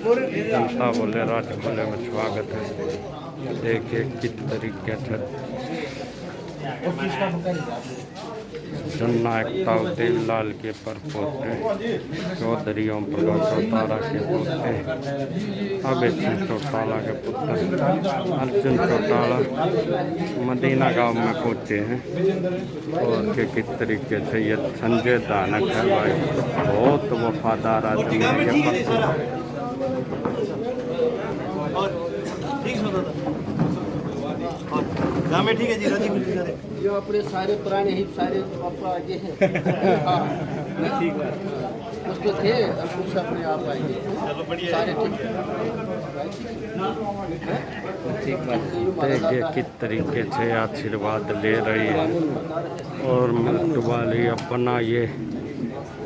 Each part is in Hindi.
जनता बोले राजमहल में स्वागत है। देखिए किस तरीके से जननायक ताऊदेव लाल के परपोते चौधरी ओम प्रकाश चौटाला के पोते अभय सिंह चौटाला के पुत्र अर्जुन चौटाला मदीना गांव में पहुंचे हैं। और किस तरीके से ये संजय दानक है भाई, बहुत वफादार आदमी है ये में। ठीक है जी, राजी जो अपने सारे पुराने ही सारे पापा आगे हैं। ठीक है, उसको थे अब कुछ अपने आप आएंगे। चलो बढ़िया, सारे ठीक देखिए किस तरीके से आशीर्वाद ले रही है। और मृत्यु वाली अपना ये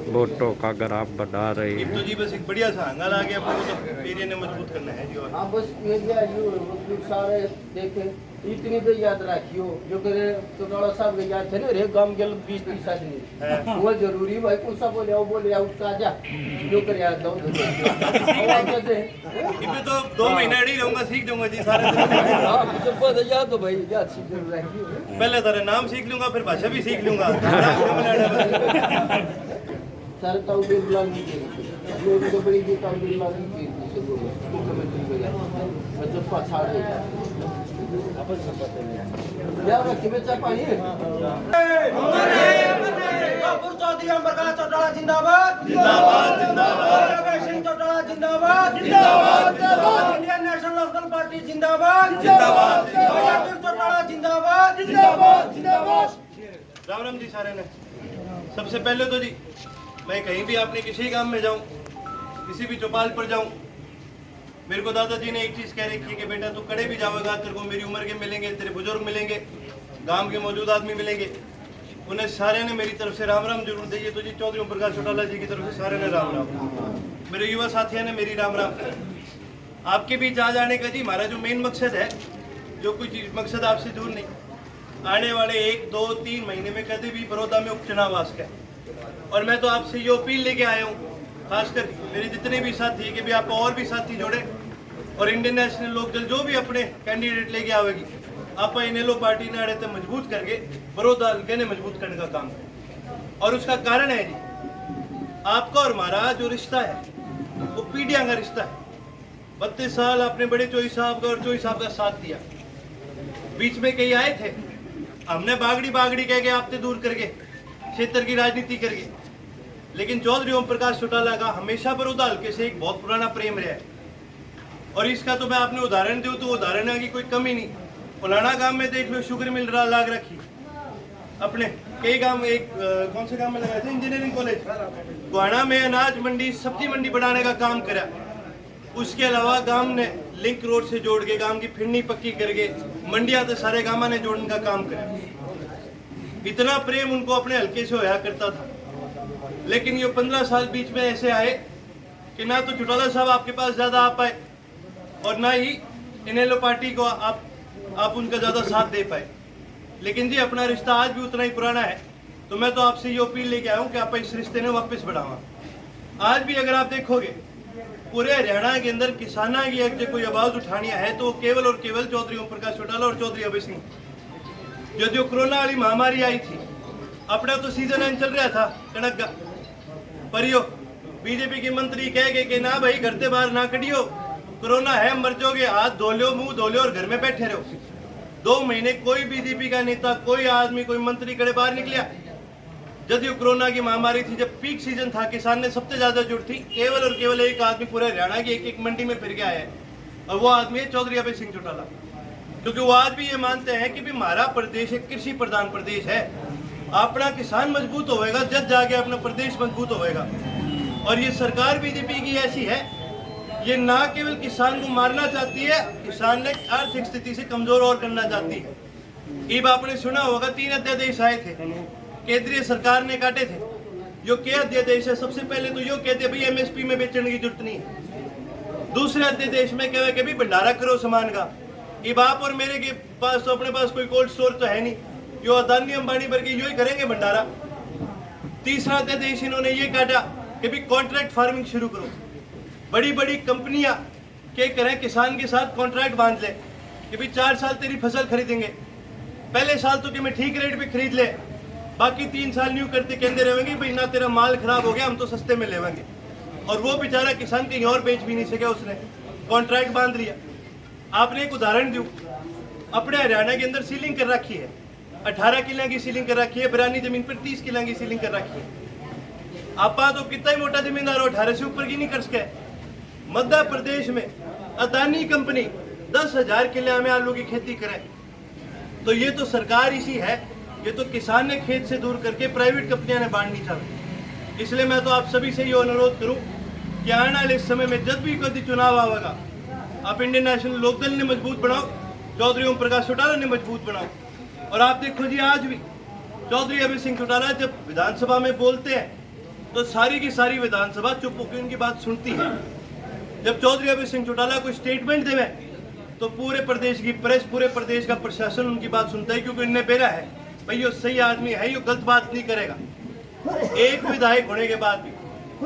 वोटों का ग्राफ बढ़ा रही है। तो जी बस एक बढ़िया सा हंगाल आ गया, अपने को तो एरिया ने मजबूत करना है जो। हाँ बस मीडिया सारे देखे इतनी तो याद रखियो जो करे चौटाला साहब के याद थे ना रे गांव के 20-30 आदमी वो जरूरी भाई कौन सा बोले उठा जा जो करे याद दो इतने तो 2 महीने अड़ी रहूंगा, सीख जाऊंगा जी सारे। हां जब बस याद तो भाई याद सीख रखियो। पहले तेरे नाम सीख लूंगा, फिर भाषा भी सीख लूंगा। सारे ताऊदेव लाल जी के जो तो बड़ी जी ताऊदेव लाल जी के से बोलो मुख्यमंत्री वगैरह मतलब पछाड़े अपन सब पता नहीं यार किमे चा पानी बापुर चौधरी ओम प्रकाश चौटाला जिंदाबाद जिंदाबाद जिंदाबाद। अभय सिंह चौटाला जिंदाबाद जिंदाबाद जिंदाबाद। इंडियन नेशनल लोकदल पार्टी जिंदाबाद जिंदाबाद जिंदाबाद। अर्जुन चौटाला जिंदाबाद जिंदाबाद जिंदाबाद। राम राम जी सारे ने। सबसे पहले तो जी मैं कहीं भी अपने किसी काम में जाऊं, किसी भी चौपाल पर जाऊं, मेरे को दादाजी ने एक चीज कह रखी है कि बेटा तू कड़े भी जाओगा तेरे को मेरी उम्र के मिलेंगे, तेरे बुजुर्ग मिलेंगे, गांव के मौजूद आदमी मिलेंगे, उन्हें सारे ने मेरी तरफ से राम राम जरूर दीजिए। तो जी चौधरी ओम प्रकाश चौटाला जी की तरफ से सारे ने राम राम, मेरे युवा साथियों ने मेरी राम राम। आपके बीच आ जाने का जी हमारा जो मेन मकसद है, जो कुछ मकसद आपसे दूर नहीं, आने वाले 1, 2, 3 महीने में कभी भी बड़ौदा में उपचुनाव आ सके। और मैं तो आपसे ये अपील लेके आया हूँ, खासकर मेरे जितने भी साथी है कि भी आप और भी साथी जोड़े और इंडियन नेशनल लोकदल जो भी अपने कैंडिडेट लेके आवेगी, आप इनेलो पार्टी ने अड़े तो मजबूत करके बड़ौदा हल्के ने मजबूत करने का काम करें। और उसका कारण है जी आपका और हमारा जो रिश्ता है वो पीढ़ियां का रिश्ता है। 32 साल आपने बड़े चोई साहब का और चोई साहब का साथ दिया, बीच में कई आए थे, हमने बागड़ी बागड़ी कह के आपसे दूर करके क्षेत्र की राजनीति करके, लेकिन चौधरी ओम प्रकाश चौटाला का हमेशा बड़ौदा हल्के से एक बहुत पुराना प्रेम रहा है। और इसका तो मैं आपने उदाहरण दूं तो उदाहरण की कोई कमी नहीं। उलाना गांव में देख लो शुगर मिल रहा लाग रखी, अपने कई गांव, एक कौन से गांव में लगाए थे इंजीनियरिंग कॉलेज, गुआना में अनाज मंडी सब्जी मंडी बढ़ाने का काम करा। उसके अलावा गांव ने लिंक रोड से जोड़ के गांव की फिरनी पक्की करके मंडिया तो सारे गांव ने जोड़ने का काम करा। इतना प्रेम उनको अपने हल्के से होया करता था। लेकिन ये 15 साल बीच में ऐसे आए कि ना तो चौटाला साहब आपके पास ज्यादा आ पाए और ना ही इनेलो पार्टी को आप उनका ज्यादा साथ दे पाए। लेकिन जी अपना रिश्ता आज भी उतना ही पुराना है। तो मैं तो आपसे ये अपील लेके आया हूँ कि आप इस रिश्ते ने वापस बढ़ावा। आज भी अगर आप देखोगे पूरे हरियाणा के अंदर किसाना की अगर कोई आवाज उठानी है तो केवल और केवल चौधरी ओम प्रकाश चौटाला और चौधरी अभय सिंह। जो कोरोना वाली महामारी आई थी, अपना तो सीजन एंड चल रहा था कणक का, पर यो बीजेपी के मंत्री कह गए कि ना भाई घर से बाहर ना कटियो, कोरोना है मर जाओगे, हाथ धो लो, मुंह धो लो और घर में बैठे रहो। 2 महीने कोई बीजेपी का नेता, कोई आदमी, कोई मंत्री कड़े बाहर निकलिया। जब ये कोरोना की महामारी थी, जब पीक सीजन था, किसान ने सबसे ज्यादा जरूरत थी, केवल और केवल एक आदमी पूरे हरियाणा की एक मंडी में फिर के आया है और वो आदमी है चौधरी अभय सिंह चौटाला। क्योंकि वो आज भी ये मानते हैं कि भी हमारा प्रदेश एक कृषि प्रधान प्रदेश है, अपना किसान मजबूत होएगा जब जाके अपना प्रदेश मजबूत होएगा। और ये सरकार बीजेपी की ऐसी है, ये ना केवल किसान को मारना चाहती है, किसान ने आर्थिक स्थिति से कमजोर और करना चाहती है। अब आपने सुना होगा 3 अध्यादेश आए थे, केंद्रीय सरकार ने काटे थे। जो के अध्यादेश है, सबसे पहले तो यो कहते भाई एमएसपी में बेचने की जरूरत नहीं है। दूसरे अध्यादेश में कहे कि भाई भंडारा करो सामान का। अब आप और मेरे के पास तो अपने पास कोई कोल्ड स्टोर तो है नहीं, जो अदानी अंबानी भर के यो ही करेंगे तीसरा अध्यादेश इन्होंने ये काटा कि भी कॉन्ट्रैक्ट फार्मिंग शुरू करो। बड़ी बड़ी कंपनियां क्या करें, किसान के साथ कॉन्ट्रैक्ट बांध ले कि भाई 4 साल तेरी फसल खरीदेंगे, पहले साल तो कि मैं ठीक रेट पे खरीद ले, बाकी 3 साल न्यू करते कहते रहेंगे भाई ना तेरा माल खराब हो गया हम तो सस्ते में लेवेंगे। और वो बेचारा किसान कहीं और बेच भी नहीं सका, उसने कॉन्ट्रैक्ट बांध लिया। आपने एक उदाहरण दूं, अपने हरियाणा के अंदर सीलिंग कर रखी है, 18 किला की सीलिंग कर रखी है, बिरानी जमीन पर 30 किला की सीलिंग कर रखी है। आप तो कितना ही मोटा जमींदार हो, 18 से ऊपर की नहीं कर सके। मध्य प्रदेश में अदानी कंपनी 10,000 किले में आलू की खेती करे, तो ये तो सरकार इसी है, ये तो किसान ने खेत से दूर करके प्राइवेट कंपनियां ने बांटनी चाहिए। इसलिए मैं तो आप सभी से ये अनुरोध करूं कि आने वाले समय में जब भी कभी चुनाव आवेगा, आप इंडियन नेशनल लोकदल ने मजबूत बनाओ, चौधरी ओम प्रकाश चौटाला ने मजबूत बनाओ। और आप देखो जी, आज भी चौधरी अभय सिंह चौटाला जब विधानसभा में बोलते हैं तो सारी की सारी विधानसभा चुप होकर उनकी बात सुनती है। जब चौधरी अभय सिंह चौटाला कोई स्टेटमेंट देवे तो पूरे प्रदेश की प्रेस, पूरे प्रदेश का प्रशासन उनकी बात सुनता है, क्योंकि उन्हें बेरा है भाई ये सही आदमी है, ये गलत बात नहीं करेगा। एक विधायक होने के बाद भी,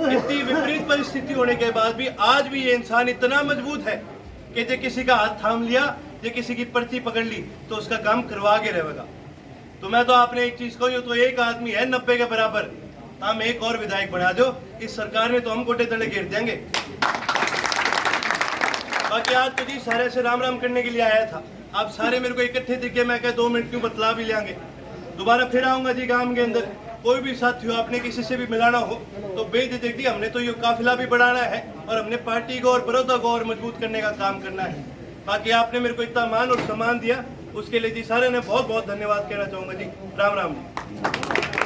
इतनी विपरीत परिस्थिति होने के बाद भी आज भी ये इंसान इतना मजबूत है कि जो किसी का हाथ थाम लिया, जो किसी की पर्ची पकड़ ली तो उसका काम करवा के रहेगा। तो मैं तो आपने एक चीज कही, तो एक आदमी है 90 के बराबर, हम एक और विधायक बना दो, इस सरकार ने तो हम गोटे तले घेर देंगे। बाकी आज तो जी सारे से राम राम करने के लिए आया था, आप सारे मेरे को इकट्ठे दिखे, मैं क्या 2 मिनट क्यों बतला भी लेंगे। दोबारा फिर आऊंगा जी गांव के अंदर, कोई भी साथी हो, आपने किसी से भी मिलाना हो तो बेझिझक जी, हमने तो ये काफिला भी बढ़ाना है और हमने पार्टी को और बड़ौदा को और मजबूत करने का काम करना है। बाकी आपने मेरे को इतना मान और सम्मान दिया, उसके लिए जी सारे ने बहुत बहुत धन्यवाद कहना चाहूंगा जी। राम राम जी।